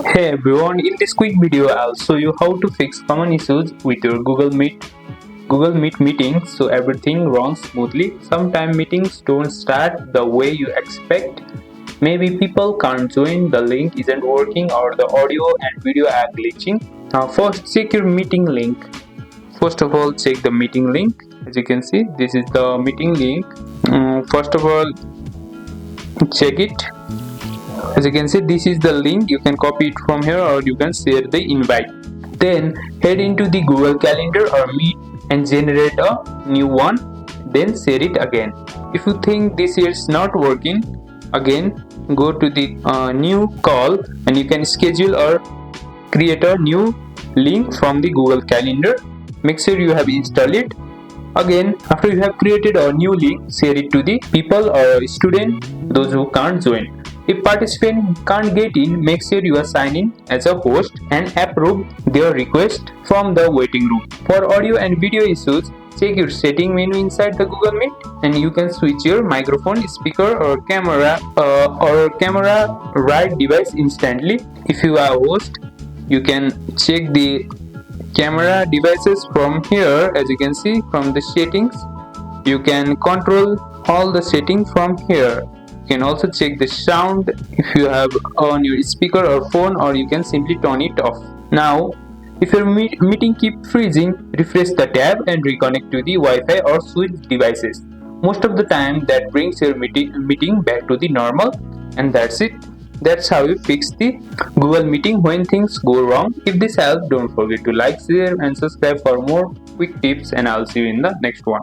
Hey everyone, in this quick video I'll show you how to fix common issues with your Google Meet meetings so everything runs smoothly. Sometimes meetings don't start the way you expect. Maybe people can't join, the link isn't working, or the audio and video are glitching. Now first check your meeting link. First of all, check the meeting link. As you can see, this is the meeting link. First of all, check it. As you can see, this is the link. You can copy it from here or you can share the invite. Then head into the Google Calendar or Meet and generate a new one. Then share it again. If you think this is not working, again go to the new call and you can schedule or create a new link from the Google Calendar. Make sure you have installed it. Again, after you have created a new link, share it to the people or student, those who can't join. If participant can't get in, make sure you are sign in as a host and approve their request from the waiting room. For audio and video issues, check your setting menu inside the Google Meet and you can switch your microphone, speaker or camera right device instantly. If you are a host, you can check the camera devices from here. As you can see from the settings, you can control all the settings from here. You can also check the sound if you have on your speaker or phone, or you can simply turn it off. Now if your meeting keep freezing, refresh the tab and reconnect to the Wi-Fi or switch devices. Most of the time that brings your meeting back to the normal, and that's it. That's how you fix the Google Meeting when things go wrong. If this helped, don't forget to like, share and subscribe for more quick tips, and I'll see you in the next one.